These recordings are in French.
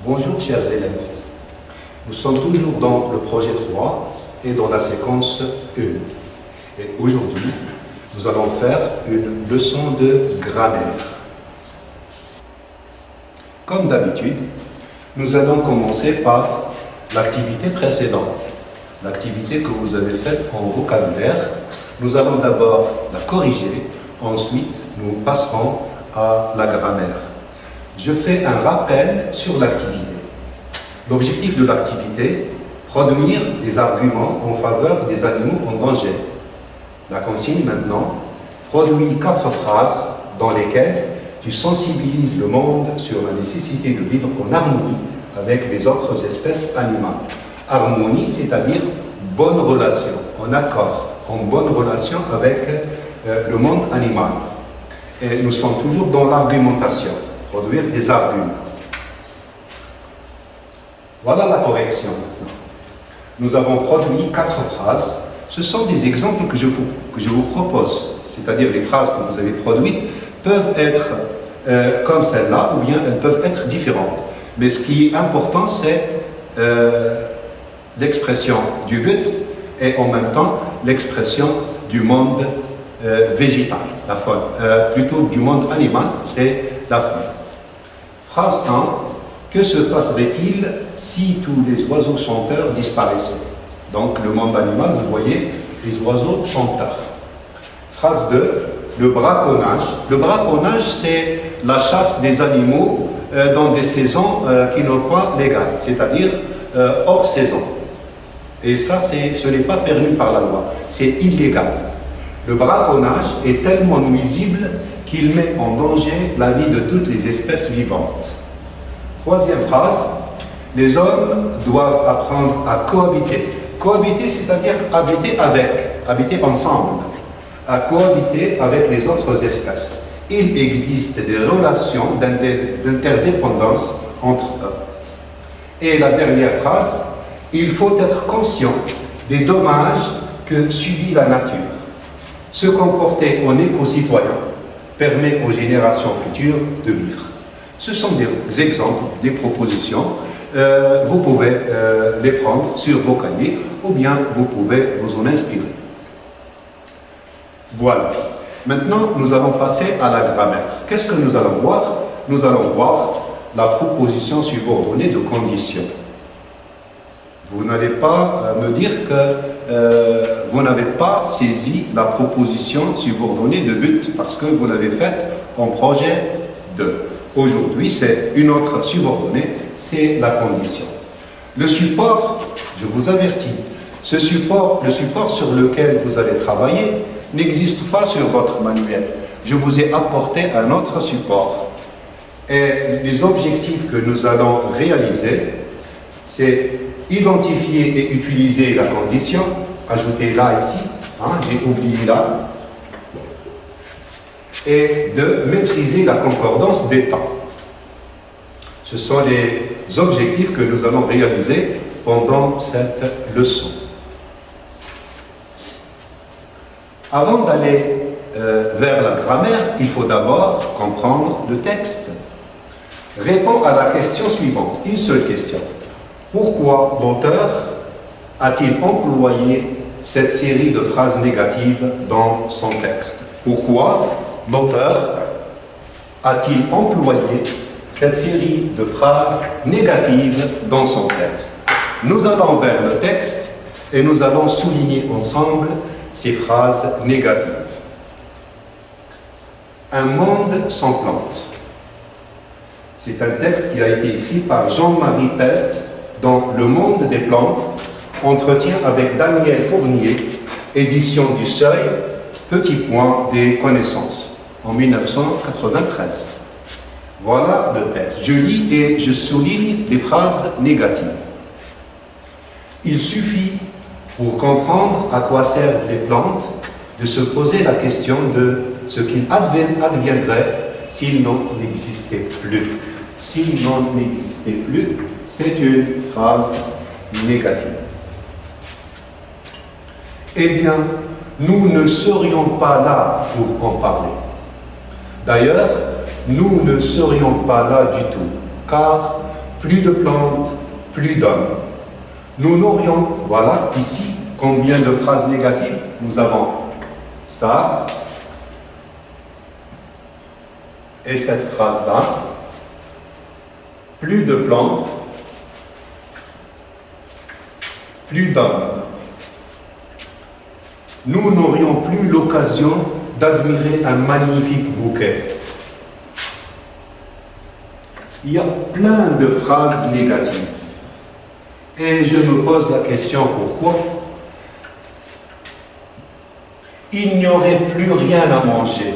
Bonjour chers élèves, nous sommes toujours dans le projet 3 et dans la séquence 1. Et aujourd'hui, nous allons faire une leçon de grammaire. Comme d'habitude, nous allons commencer par l'activité précédente, l'activité que vous avez faite en vocabulaire. Nous allons d'abord la corriger, ensuite nous passerons à la grammaire. Je fais un rappel sur l'activité. L'objectif de l'activité, produire des arguments en faveur des animaux en danger. La consigne maintenant, produis 4 phrases dans lesquelles tu sensibilises le monde sur la nécessité de vivre en harmonie avec les autres espèces animales. Harmonie, c'est-à-dire bonne relation, en accord, en bonne relation avec le monde animal. Et nous sommes toujours dans l'argumentation, produire des arguments. Voilà la correction. Nous avons produit 4 phrases. Ce sont des exemples que je vous propose. C'est-à-dire les phrases que vous avez produites peuvent être comme celle-là ou bien elles peuvent être différentes. Mais ce qui est important, c'est l'expression du but et en même temps l'expression du monde végétal, la faune. Plutôt du monde animal, c'est la faune. Phrase 1. Que se passerait-il si tous les oiseaux chanteurs disparaissaient? Donc le monde animal, vous voyez, les oiseaux chanteurs. Phrase 2. Le braconnage. Le braconnage, c'est la chasse des animaux dans des saisons qui n'ont pas légales, c'est-à-dire hors saison. Et ça, ce n'est pas permis par la loi, c'est illégal. Le braconnage est tellement nuisible qu'il met en danger la vie de toutes les espèces vivantes. Troisième phrase, les hommes doivent apprendre à cohabiter. Cohabiter, c'est-à-dire habiter ensemble, à cohabiter avec les autres espèces. Il existe des relations d'interdépendance entre eux. Et la dernière phrase, il faut être conscient des dommages que subit la nature. Se comporter en éco-citoyen permet aux générations futures de vivre. Ce sont des exemples, des propositions. Vous pouvez les prendre sur vos cahiers ou bien vous pouvez vous en inspirer. Voilà. Maintenant, nous allons passer à la grammaire. Qu'est-ce que nous allons voir? Nous allons voir la proposition subordonnée de condition. Vous n'allez pas me dire que vous n'avez pas saisi la proposition subordonnée de but parce que vous l'avez faite en projet 2. Aujourd'hui, c'est une autre subordonnée, c'est la condition. Le support, je vous avertis, le support sur lequel vous allez travailler n'existe pas sur votre manuel. Je vous ai apporté un autre support. Et les objectifs que nous allons réaliser, c'est identifier et utiliser la condition, ajouter là ici, j'ai oublié là, et de maîtriser la concordance des temps. Ce sont les objectifs que nous allons réaliser pendant cette leçon. Avant d'aller vers la grammaire, il faut d'abord comprendre le texte. Réponds à la question suivante, une seule question. Pourquoi l'auteur a-t-il employé cette série de phrases négatives dans son texte? Pourquoi l'auteur a-t-il employé cette série de phrases négatives dans son texte? Nous allons vers le texte et nous allons souligner ensemble ces phrases négatives. Un monde sans plantes. C'est un texte qui a été écrit par Jean-Marie Pelt dans Le Monde des plantes, entretien avec Daniel Fournier, édition du Seuil, petit point des connaissances, en 1993. Voilà le texte. Je lis et je souligne les phrases négatives. Il suffit, pour comprendre à quoi servent les plantes, de se poser la question de ce qu'il adviendrait s'il n'en existait plus. S'il n'en existait plus, c'est une phrase négative. Eh bien, nous ne serions pas là pour en parler. D'ailleurs, nous ne serions pas là du tout, car plus de plantes, plus d'hommes. Nous n'aurions, voilà, ici, combien de phrases négatives nous avons? Ça, et cette phrase-là, plus de plantes, plus d'hommes. Nous n'aurions plus l'occasion d'admirer un magnifique bouquet. Il y a plein de phrases négatives. Et je me pose la question, pourquoi? Il n'y aurait plus rien à manger.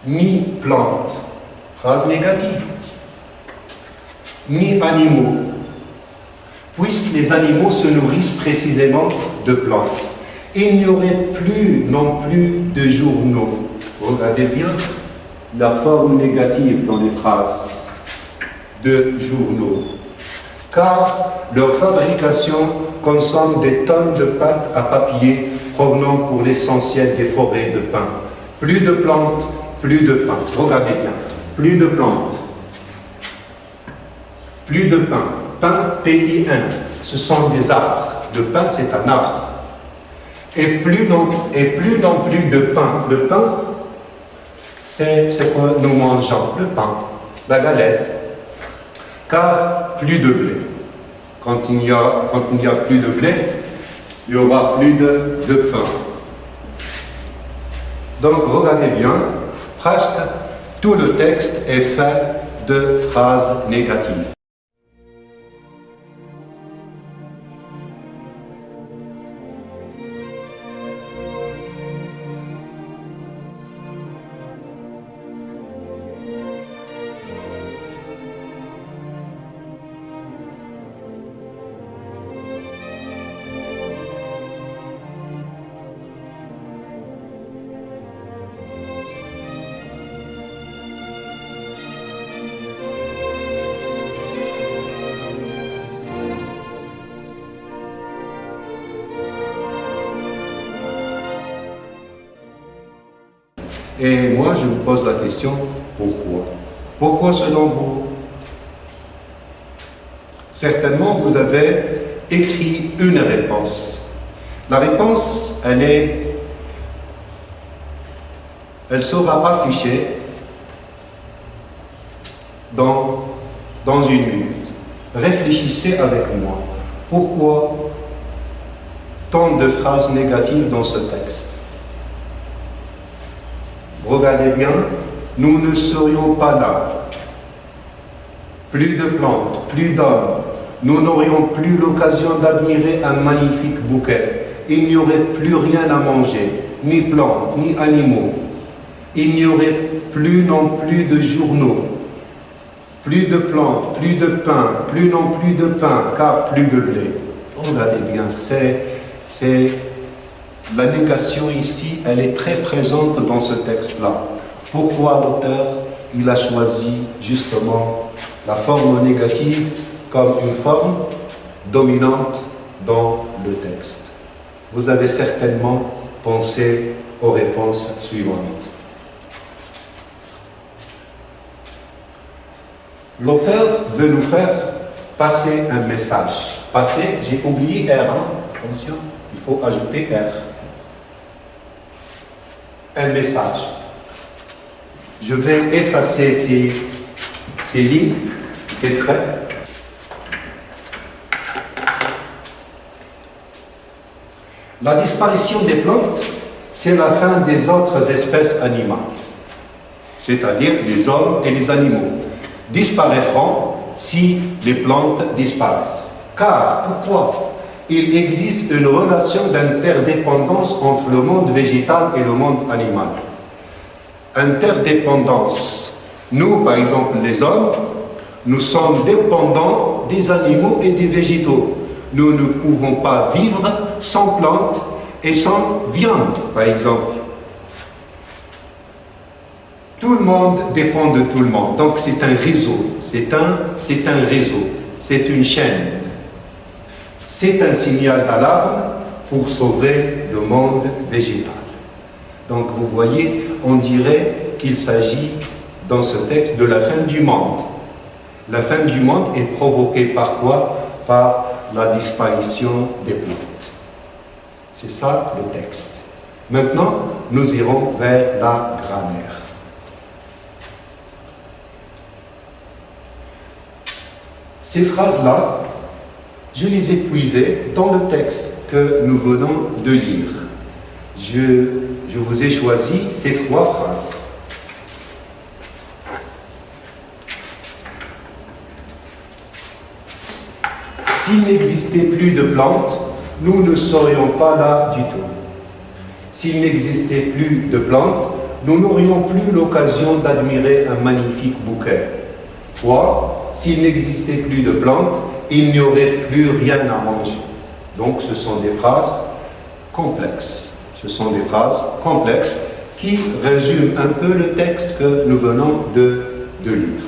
Ni plantes, phrase négative, ni animaux, puisque les animaux se nourrissent précisément de plantes. Il n'y aurait plus non plus de journaux. Regardez bien la forme négative dans les phrases de journaux, car leur fabrication consomme des tonnes de pâte à papier provenant pour l'essentiel des forêts de pins. Plus de plantes, plus de pain. Regardez bien, plus de plantes, plus de pain. Pain, P-I-N, ce sont des arbres. Le pain, c'est un arbre. Et plus non plus de pain. Le pain, c'est ce que nous mangeons, le pain, la galette. Car plus de blé. Quand il n'y a plus de blé, il n'y aura plus de pain. Donc regardez bien, presque tout le texte est fait de phrases négatives. Et moi, je vous pose la question, pourquoi? Pourquoi selon vous? Certainement, vous avez écrit une réponse. La réponse, elle sera affichée dans une minute. Réfléchissez avec moi. Pourquoi tant de phrases négatives dans ce texte? Regardez bien, nous ne serions pas là. Plus de plantes, plus d'hommes. Nous n'aurions plus l'occasion d'admirer un magnifique bouquet. Il n'y aurait plus rien à manger, ni plantes, ni animaux. Il n'y aurait plus non plus de journaux. Plus de plantes, plus de pain, plus non plus de pain, car plus de blé. Regardez bien, la négation ici, elle est très présente dans ce texte-là. Pourquoi l'auteur, il a choisi justement la forme négative comme une forme dominante dans le texte? Vous avez certainement pensé aux réponses suivantes. L'auteur veut nous faire passer un message. Passer, j'ai oublié R, hein? Attention, il faut ajouter R. Un message. Je vais effacer ces lignes, ces traits. La disparition des plantes, c'est la fin des autres espèces animales, c'est-à-dire les hommes et les animaux, disparaîtront si les plantes disparaissent. Car, pourquoi? Il existe une relation d'interdépendance entre le monde végétal et le monde animal. Interdépendance. Nous, par exemple, les hommes, nous sommes dépendants des animaux et des végétaux. Nous ne pouvons pas vivre sans plantes et sans viande, par exemple. Tout le monde dépend de tout le monde. Donc c'est un réseau. C'est un réseau. C'est une chaîne. C'est un signal d'alarme pour sauver le monde végétal. Donc vous voyez, on dirait qu'il s'agit dans ce texte de la fin du monde. La fin du monde est provoquée par quoi? Par la disparition des plantes. C'est ça le texte. Maintenant, nous irons vers la grammaire. Ces phrases-là, je les ai puisées dans le texte que nous venons de lire. Je vous ai choisi ces 3 phrases. S'il n'existait plus de plantes, nous ne serions pas là du tout. S'il n'existait plus de plantes, nous n'aurions plus l'occasion d'admirer un magnifique bouquet. 3. S'il n'existait plus de plantes, il n'y aurait plus rien à manger. Donc ce sont des phrases complexes. Ce sont des phrases complexes qui résument un peu le texte que nous venons de lire.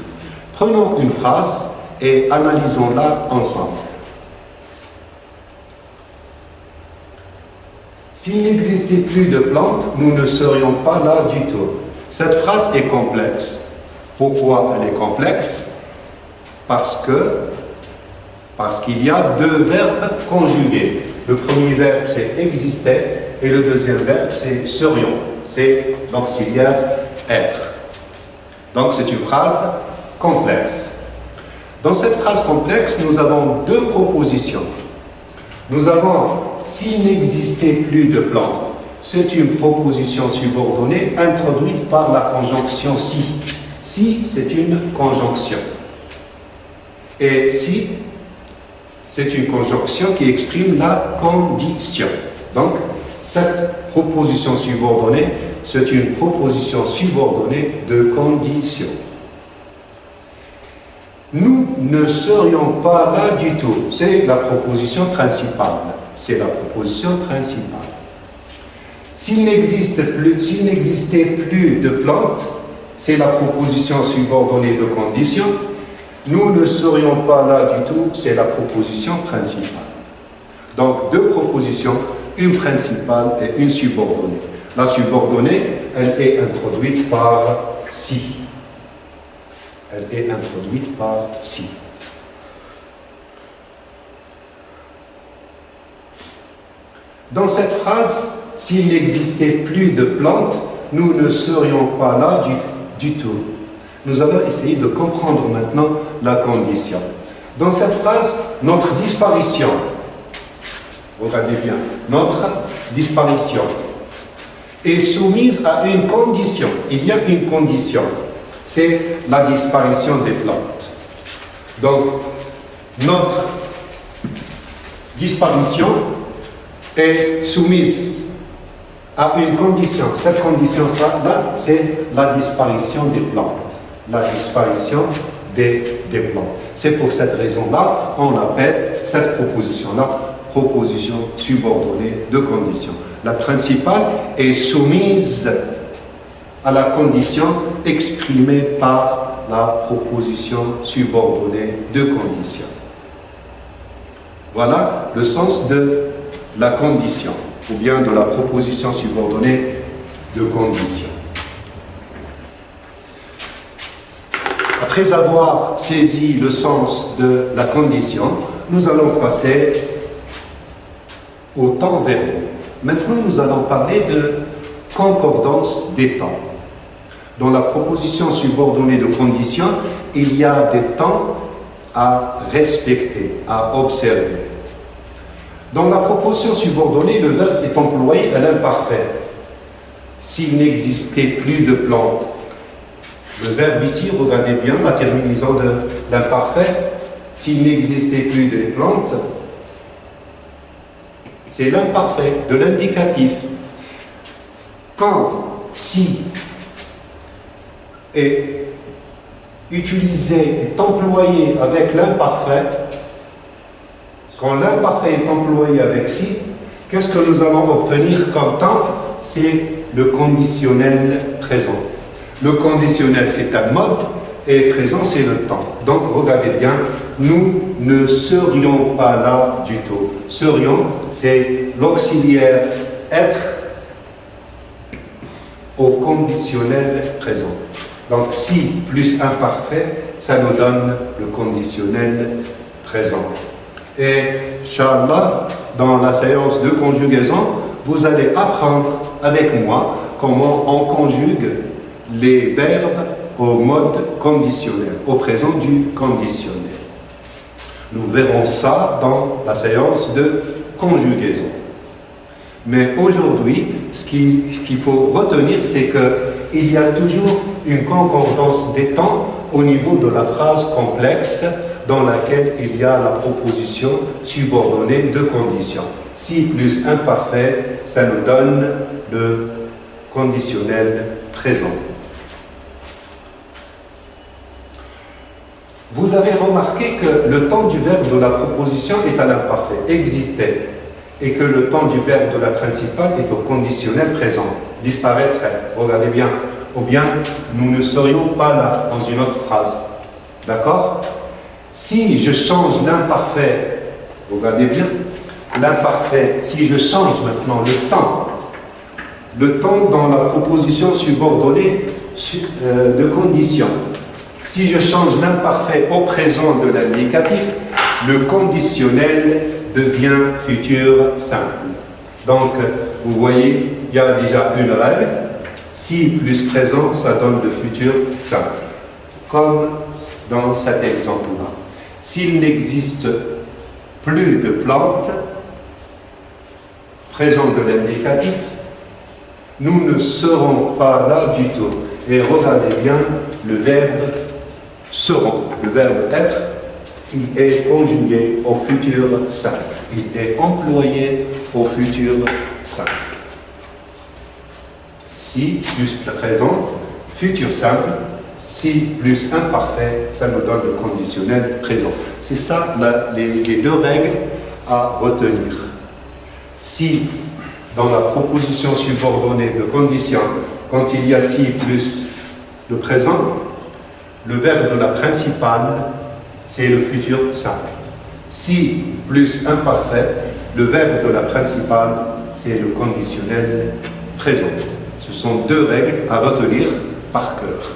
Prenons une phrase et analysons-la ensemble. S'il n'existait plus de plantes, nous ne serions pas là du tout. Cette phrase est complexe. Pourquoi elle est complexe? Parce qu'il y a 2 verbes conjugués. Le premier verbe, c'est exister, et le deuxième verbe, c'est serions. C'est l'auxiliaire être. Donc c'est une phrase complexe. Dans cette phrase complexe, nous avons 2 propositions. Nous avons s'il n'existait plus de plantes. C'est une proposition subordonnée introduite par la conjonction si. Si, c'est une conjonction. Et si, c'est une conjonction qui exprime la condition. Donc, cette proposition subordonnée, c'est une proposition subordonnée de condition. Nous ne serions pas là du tout. C'est la proposition principale. C'est la proposition principale. S'il n'existait plus de plantes, c'est la proposition subordonnée de condition. Nous ne serions pas là du tout, c'est la proposition principale. Donc 2 propositions, une principale et une subordonnée. La subordonnée, elle est introduite par si. Elle est introduite par si. Dans cette phrase, s'il n'existait plus de plantes, nous ne serions pas là du tout. Nous allons essayer de comprendre maintenant la condition. Dans cette phrase, notre disparition, regardez bien, notre disparition est soumise à une condition. Il y a une condition, c'est la disparition des plantes. Donc, notre disparition est soumise à une condition. Cette condition-là, c'est la disparition des plantes. La disparition des plantes. C'est pour cette raison-là, on appelle cette proposition-là proposition subordonnée de condition. La principale est soumise à la condition exprimée par la proposition subordonnée de condition. Voilà le sens de la condition, ou bien de la proposition subordonnée de condition. Après avoir saisi le sens de la condition, nous allons passer au temps verbaux. Maintenant, nous allons parler de concordance des temps. Dans la proposition subordonnée de condition, il y a des temps à respecter, à observer. Dans la proposition subordonnée, le verbe est employé à l'imparfait. S'il n'existait plus de plantes, le verbe ici, regardez bien la terminaison de l'imparfait. S'il n'existait plus de plantes, c'est l'imparfait de l'indicatif. Quand si est utilisé, est employé avec l'imparfait, quand l'imparfait est employé avec si, qu'est-ce que nous allons obtenir comme temps? C'est le conditionnel présent. Le conditionnel, c'est un mode, et présent, c'est le temps. Donc, regardez bien, nous ne serions pas là du tout. Serions, c'est l'auxiliaire être au conditionnel présent. Donc si plus imparfait, ça nous donne le conditionnel présent. Et, Inch'Allah, dans la séance de conjugaison, vous allez apprendre avec moi comment on conjugue les verbes au mode conditionnel, au présent du conditionnel. Nous verrons ça dans la séance de conjugaison. Mais aujourd'hui, ce qu'il faut retenir, c'est qu'il y a toujours une concordance des temps au niveau de la phrase complexe dans laquelle il y a la proposition subordonnée de conditions. Si plus imparfait, ça nous donne le conditionnel présent. Vous avez remarqué que le temps du verbe de la proposition est à l'imparfait, existait, et que le temps du verbe de la principale est au conditionnel présent, disparaîtrait. Regardez bien. Ou bien, nous ne serions pas là dans une autre phrase. D'accord? Si je change l'imparfait, regardez bien, l'imparfait, si je change maintenant le temps dans la proposition subordonnée de condition, si je change l'imparfait au présent de l'indicatif, le conditionnel devient futur simple. Donc, vous voyez, il y a déjà une règle. Si plus présent, ça donne le futur simple. Comme dans cet exemple-là. S'il n'existe plus de plantes, présent de l'indicatif, nous ne serons pas là du tout. Et regardez bien le verbe seront. Le verbe être, il est conjugué au futur simple. Il est employé au futur simple. Si plus présent, futur simple. Si plus imparfait, ça nous donne le conditionnel présent. C'est ça les deux règles à retenir. Si dans la proposition subordonnée de condition, quand il y a si plus le présent, le verbe de la principale, c'est le futur simple. Si plus imparfait, le verbe de la principale, c'est le conditionnel présent. Ce sont deux règles à retenir par cœur.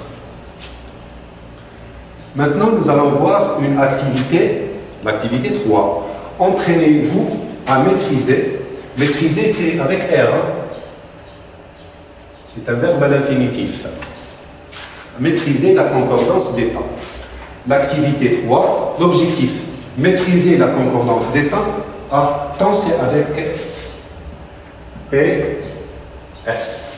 Maintenant, nous allons voir une activité, l'activité 3. Entraînez-vous à maîtriser. Maîtriser, c'est avec R. C'est un verbe à l'infinitif. Maîtriser la concordance des temps. L'activité 3, l'objectif, maîtriser la concordance des temps. Ah, temps, c'est avec P, S.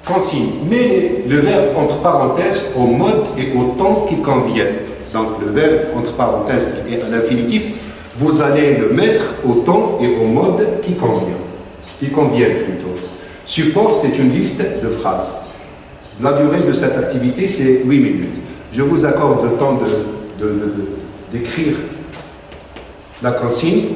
Consigne, mets le verbe entre parenthèses au mode et au temps qui conviennent. Donc le verbe entre parenthèses qui est à l'infinitif, vous allez le mettre au temps et au mode qui conviennent plutôt. Support, c'est une liste de phrases. La durée de cette activité, c'est 8 minutes. Je vous accorde le temps d'écrire la consigne.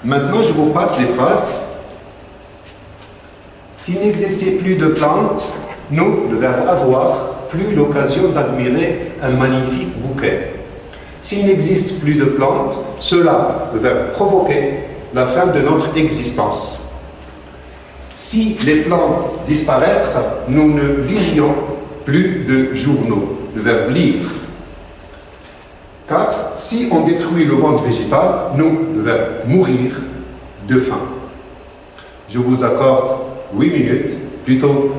Maintenant, je vous passe les phrases. S'il n'existait plus de plantes, nous, le verbe avoir, plus l'occasion d'admirer un magnifique bouquet. S'il n'existe plus de plantes, cela, le verbe provoquer, la fin de notre existence. Si les plantes disparaissent, nous ne lirions plus de journaux, le verbe lire. 4. Si on détruit le monde végétal, nous, le verbe mourir de faim. Je vous accorde 8 minutes, plutôt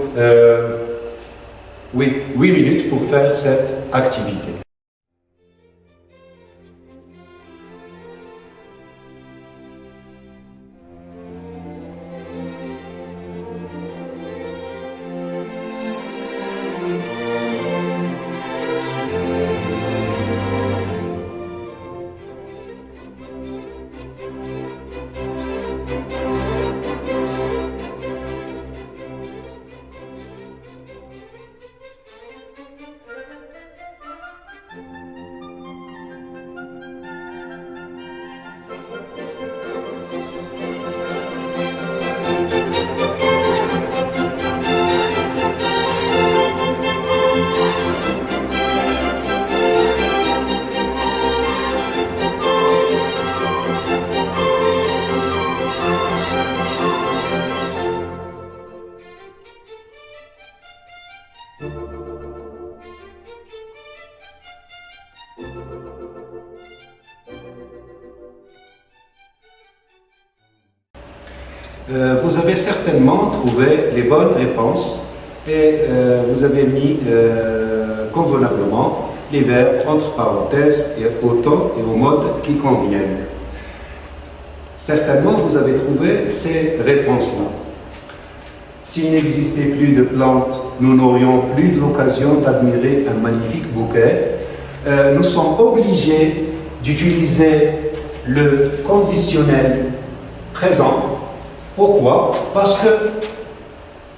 8 minutes pour faire cette activité. vous avez certainement trouvé les bonnes réponses et vous avez mis convenablement les verbes entre parenthèses et au temps et au mode qui conviennent. Certainement, vous avez trouvé ces réponses-là. S'il n'existait plus de plantes, nous n'aurions plus de l'occasion d'admirer un magnifique bouquet. Nous sommes obligés d'utiliser le conditionnel présent. Pourquoi? Parce que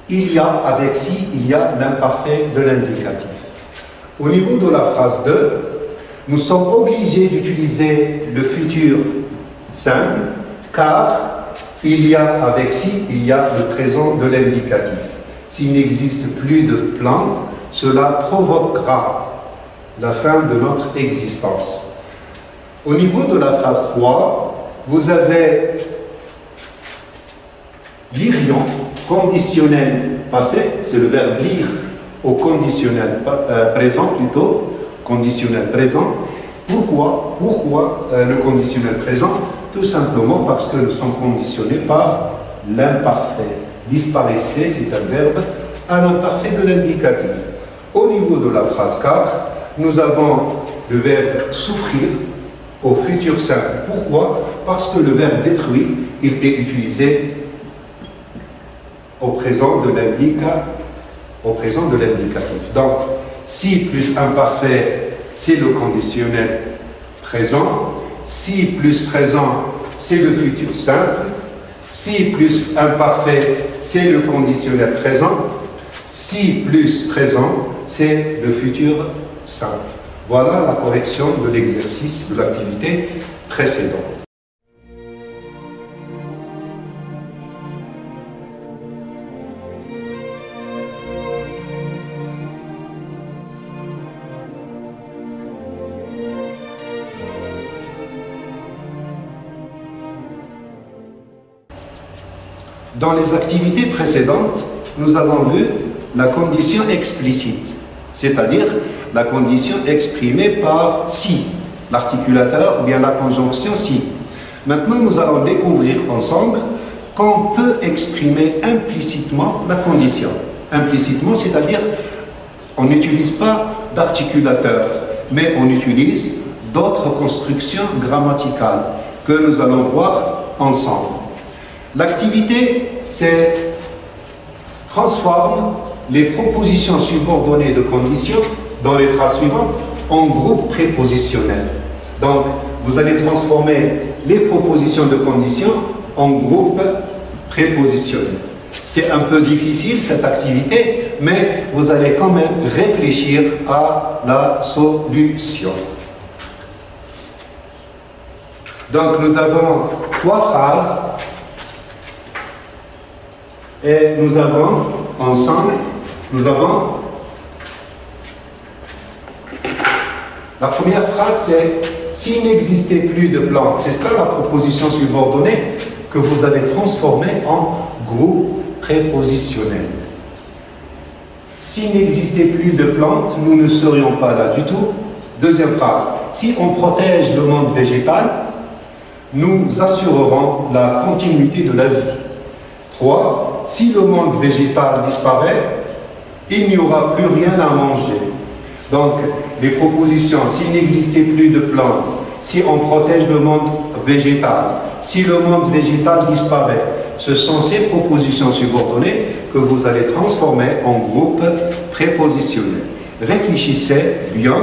il y a, avec si, il y a l'imparfait de l'indicatif. Au niveau de la phrase 2, nous sommes obligés d'utiliser le futur simple, car il y a, avec si, il y a le présent de l'indicatif. S'il n'existe plus de plantes, cela provoquera la fin de notre existence. Au niveau de la phrase 3, vous avez lirions, conditionnel passé, c'est le verbe lire au conditionnel présent plutôt, conditionnel présent. Pourquoi le conditionnel présent? Tout simplement parce que nous sommes conditionnés par l'imparfait. Disparaissez, c'est un verbe à l'imparfait de l'indicatif. Au niveau de la phrase 4, nous avons le verbe souffrir au futur simple. Pourquoi? Parce que le verbe détruire, il est utilisé au présent de l'indicatif. Donc, si plus imparfait, c'est le conditionnel présent. Si plus présent, c'est le futur simple. Si plus imparfait, c'est le conditionnel présent. Si plus présent, c'est le futur simple. Voilà la correction de l'exercice de l'activité précédente. Dans les activités précédentes, nous avons vu la condition explicite, c'est-à-dire la condition exprimée par si, l'articulateur ou bien la conjonction si. Maintenant, nous allons découvrir ensemble qu'on peut exprimer implicitement la condition. Implicitement, c'est-à-dire on n'utilise pas d'articulateur, mais on utilise d'autres constructions grammaticales que nous allons voir ensemble. L'activité, c'est transforme les propositions subordonnées de conditions dans les phrases suivantes en groupes prépositionnels. Donc, vous allez transformer les propositions de conditions en groupes prépositionnels. C'est un peu difficile cette activité, mais vous allez quand même réfléchir à la solution. Donc, nous avons 3 phrases. Et nous avons, ensemble, la première phrase, c'est « S'il n'existait plus de plantes », c'est ça la proposition subordonnée que vous avez transformée en groupe prépositionnel. S'il n'existait plus de plantes, nous ne serions pas là du tout. Deuxième phrase, si on protège le monde végétal, nous assurerons la continuité de la vie. 3. Si le monde végétal disparaît, il n'y aura plus rien à manger. Donc, les propositions, s'il n'existait plus de plantes, si on protège le monde végétal, si le monde végétal disparaît, ce sont ces propositions subordonnées que vous allez transformer en groupe prépositionnel. Réfléchissez bien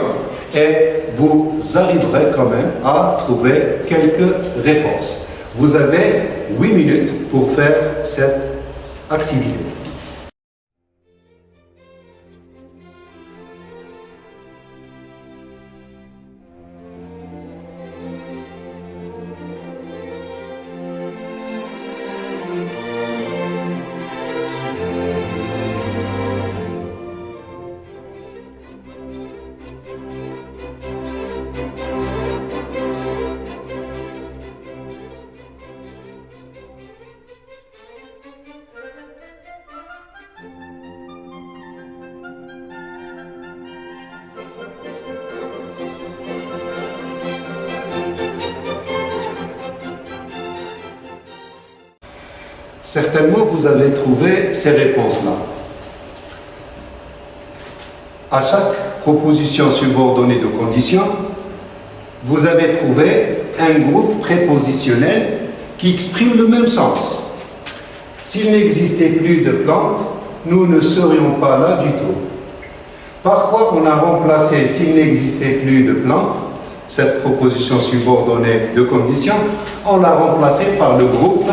et vous arriverez quand même à trouver quelques réponses. Vous avez 8 minutes pour faire cette activité. Certainement, vous allez trouver ces réponses-là. À chaque proposition subordonnée de condition, vous avez trouvé un groupe prépositionnel qui exprime le même sens. S'il n'existait plus de plantes, nous ne serions pas là du tout. Par quoi on a remplacé, s'il n'existait plus de plantes, cette proposition subordonnée de condition, on l'a remplacée par le groupe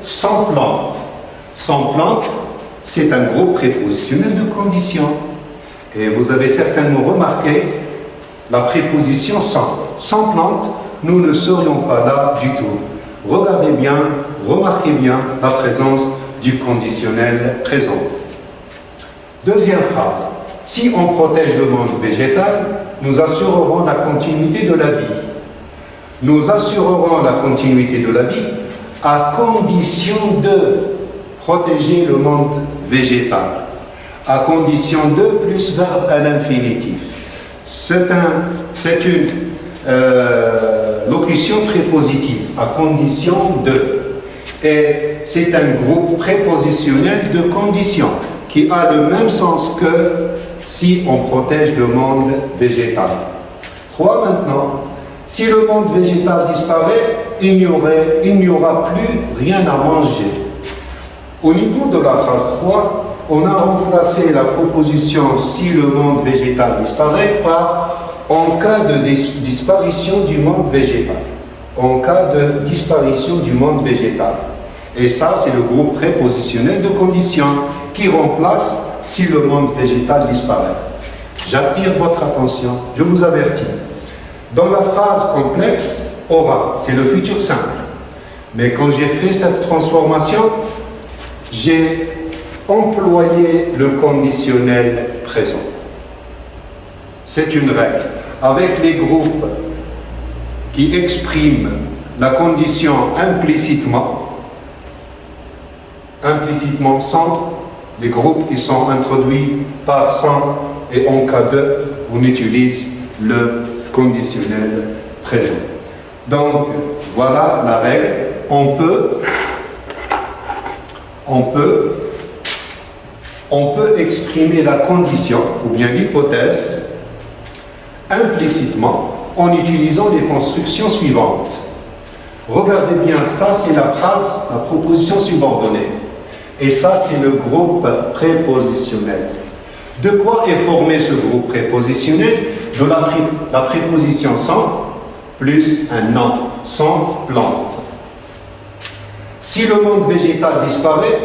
sans plantes. Sans plantes, c'est un groupe prépositionnel de condition. Et vous avez certainement remarqué la préposition sans. Sans plantes, nous ne serions pas là du tout. Regardez bien, remarquez bien la présence du conditionnel présent. Deuxième phrase. Si on protège le monde végétal, nous assurerons la continuité de la vie. Nous assurerons la continuité de la vie à condition de protéger le monde végétal. À condition de plus verbe à l'infinitif. C'est une locution prépositive, à condition de. Et c'est un groupe prépositionnel de condition qui a le même sens que si on protège le monde végétal. 3 maintenant. Si le monde végétal disparaît, il n'y aura plus rien à manger. Au niveau de la phrase 3, on a remplacé la proposition « si le monde végétal disparaît » par « en cas de disparition du monde végétal ». En cas de disparition du monde végétal. Et ça, c'est le groupe prépositionnel de condition qui remplace « si le monde végétal disparaît ». J'attire votre attention, je vous avertis. Dans la phrase complexe, « aura », c'est le futur simple. Mais quand j'ai fait cette transformation, j'ai employer le conditionnel présent. C'est une règle. Avec les groupes qui expriment la condition implicitement sans, les groupes qui sont introduits par sans et en cas de, on utilise le conditionnel présent. Donc, voilà la règle. On peut exprimer la condition ou bien l'hypothèse implicitement en utilisant les constructions suivantes. Regardez bien, ça c'est la phrase, la proposition subordonnée. Et ça c'est le groupe prépositionnel. De quoi est formé ce groupe prépositionnel? De la préposition sans plus un nom, sans plante. Si le monde végétal disparaît,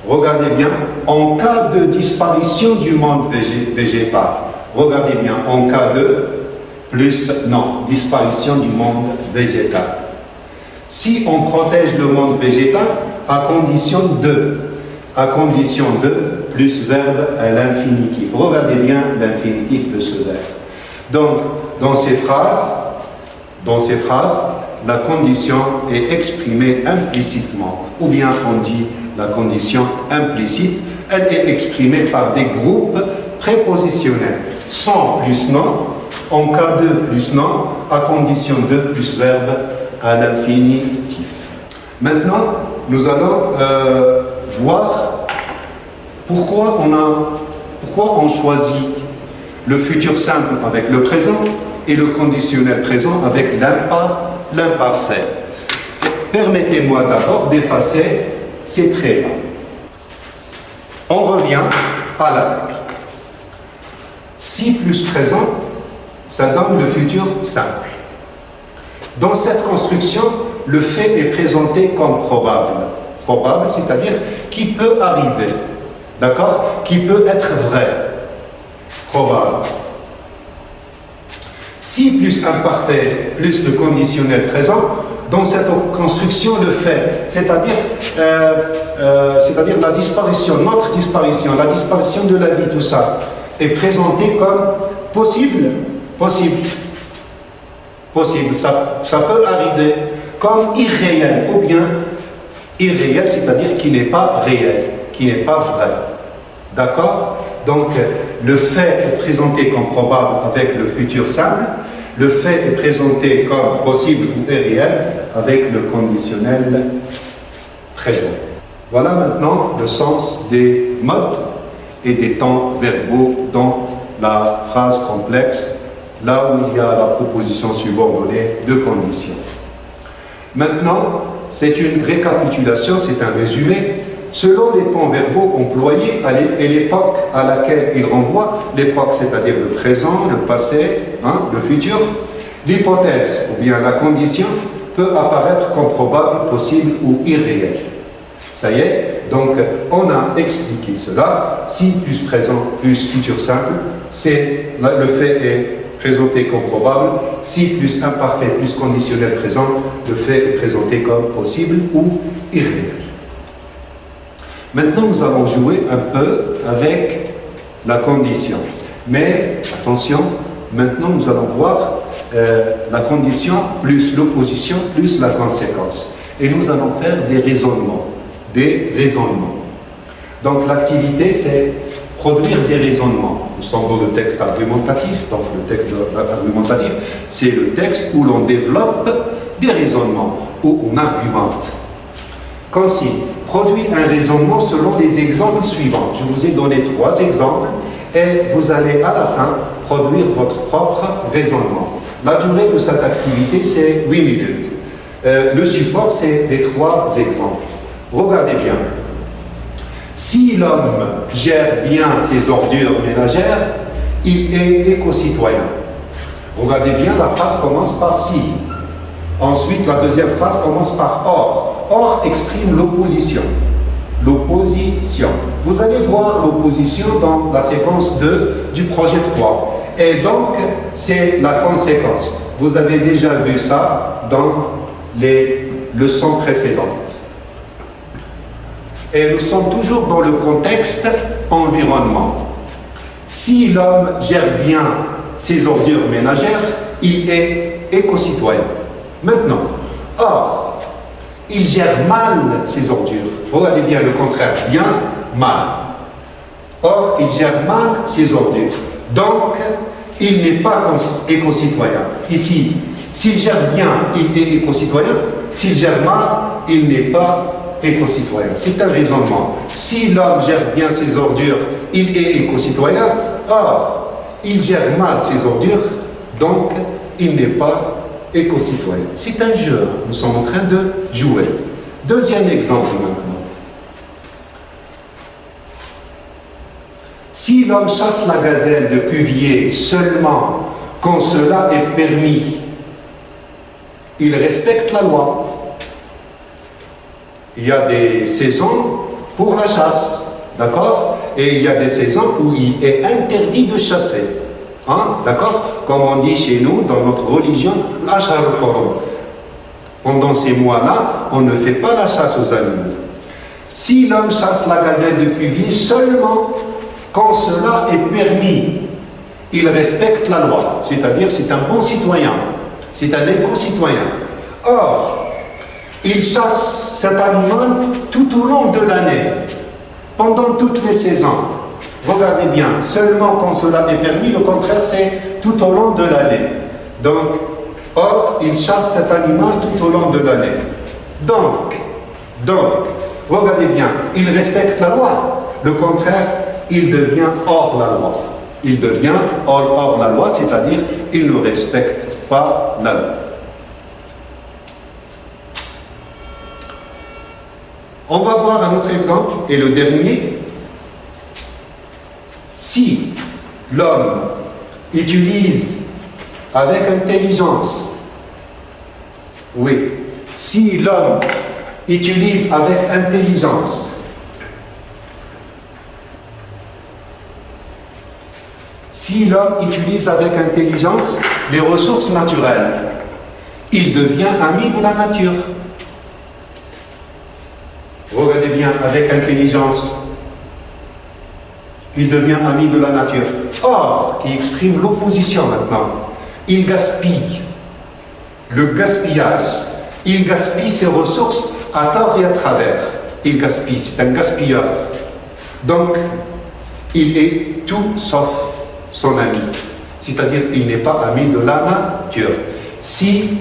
regardez bien, en cas de disparition du monde végétal, regardez bien, en cas de plus non, disparition du monde végétal. Si on protège le monde végétal, à condition de plus verbe à l'infinitif. Regardez bien l'infinitif de ce verbe. Donc, dans ces phrases, la condition est exprimée implicitement, ou bien on dit la condition implicite, elle est exprimée par des groupes prépositionnels. Sans plus non, en cas de plus non, à condition de plus verbe à l'infinitif. Maintenant, nous allons voir pourquoi on choisit le futur simple avec le présent et le conditionnel présent avec l'imparfait. Permettez-moi d'abord d'effacer ces traits-là. On revient à la règle. Si plus présent, ça donne le futur simple. Dans cette construction, le fait est présenté comme probable. Probable, c'est-à-dire qui peut arriver. D'accord? Qui peut être vrai. Probable. Si plus imparfait, plus le conditionnel présent, dans cette construction, le fait, c'est-à-dire la disparition, notre disparition, la disparition de la vie, tout ça, est présenté comme possible, ça peut arriver, comme irréel, ou bien irréel, c'est-à-dire qui n'est pas réel, qui n'est pas vrai. D'accord? Donc, le fait est présenté comme probable avec le futur simple, le fait est présenté comme possible ou irréel avec le conditionnel présent. Voilà maintenant le sens des modes et des temps verbaux dans la phrase complexe, là où il y a la proposition subordonnée de condition. Maintenant, c'est une récapitulation, c'est un résumé. Selon les temps verbaux employés et l'époque à laquelle ils renvoient, l'époque c'est-à-dire le présent, le passé, le futur, l'hypothèse ou bien la condition peut apparaître comme probable, possible ou irréel. Ça y est, donc on a expliqué cela. Si plus présent plus futur simple, le fait est présenté comme probable. Si plus imparfait plus conditionnel présent, le fait est présenté comme possible ou irréel. Maintenant, nous allons jouer un peu avec la condition. Mais, attention, maintenant nous allons voir la condition plus l'opposition plus la conséquence. Et nous allons faire des raisonnements. Donc l'activité, c'est produire des raisonnements. Nous sommes dans le texte argumentatif. Donc le texte argumentatif, c'est le texte où l'on développe des raisonnements, où on argumente. Consigne, produit un raisonnement selon les exemples suivants. Je vous ai donné 3 exemples et vous allez à la fin produire votre propre raisonnement. La durée de cette activité, c'est 8 minutes. Le support, c'est les 3 exemples. Regardez bien. Si l'homme gère bien ses ordures ménagères, il est éco-citoyen. Regardez bien, la phrase commence par si. Ensuite, la deuxième phrase commence par or. Or exprime l'opposition. L'opposition. Vous allez voir l'opposition dans la séquence 2 du projet 3. Et donc, c'est la conséquence. Vous avez déjà vu ça dans les leçons précédentes. Et nous sommes toujours dans le contexte environnement. Si l'homme gère bien ses ordures ménagères, il est éco-citoyen. Maintenant, or, il gère mal ses ordures. Regardez bien le contraire, bien, mal. Or, il gère mal ses ordures. Donc, il n'est pas éco-citoyen. Ici, s'il gère bien, il est éco-citoyen. S'il gère mal, il n'est pas éco-citoyen. C'est un raisonnement. Si l'homme gère bien ses ordures, il est éco-citoyen. Or, il gère mal ses ordures, donc il n'est pas éco-citoyen. C'est un jeu. Nous sommes en train de jouer. Deuxième exemple maintenant. Si l'homme chasse la gazelle de Cuvier seulement quand cela est permis, il respecte la loi. Il y a des saisons pour la chasse, d'accord? Et il y a des saisons où il est interdit de chasser. D'accord? Comme on dit chez nous, dans notre religion, l'ashar al-hurum. Pendant ces mois-là, on ne fait pas la chasse aux animaux. Si l'homme chasse la gazelle de Cuvier seulement quand cela est permis, il respecte la loi. C'est-à-dire, c'est un bon citoyen. C'est un éco-citoyen. Or, il chasse cet animal tout au long de l'année, pendant toutes les saisons. Regardez bien, seulement quand cela est permis, le contraire c'est tout au long de l'année. Donc, or, il chasse cet animal tout au long de l'année. Donc, regardez bien, il respecte la loi. Le contraire, il devient hors la loi. Il devient hors la loi, c'est-à-dire il ne respecte pas la loi. On va voir un autre exemple, et le dernier. Si l'homme utilise avec intelligence, si l'homme utilise avec intelligence les ressources naturelles, il devient ami de la nature. Regardez bien, avec intelligence, il devient ami de la nature. Or, qui exprime l'opposition maintenant, il gaspille. Le gaspillage. Il gaspille ses ressources à tort et à travers. Il gaspille, c'est un gaspilleur. Donc, il est tout sauf son ami. C'est-à-dire, il n'est pas ami de la nature. Si,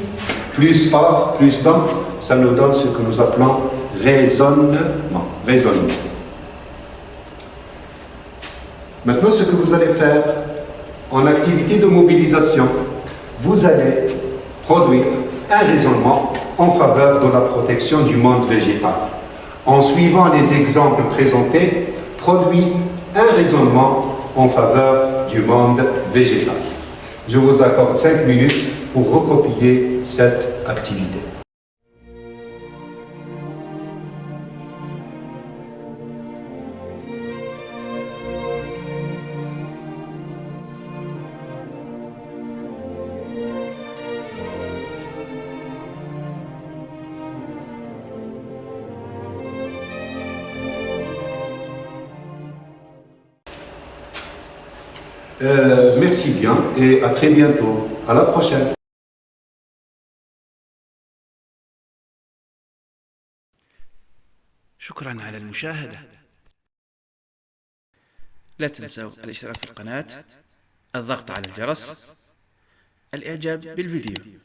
plus or, plus donc, ça nous donne ce que nous appelons raisonnement. Raisonnement. Maintenant, ce que vous allez faire en activité de mobilisation, vous allez produire un raisonnement en faveur de la protection du monde végétal. En suivant les exemples présentés, produit un raisonnement en faveur du monde végétal. Je vous accorde 5 minutes pour recopier cette activité. Merci bien et à très bientôt. À la prochaine. شكرا على المشاهدة. لا تنسوا الاشتراك في القناة، الضغط على الجرس، الإعجاب بالفيديو.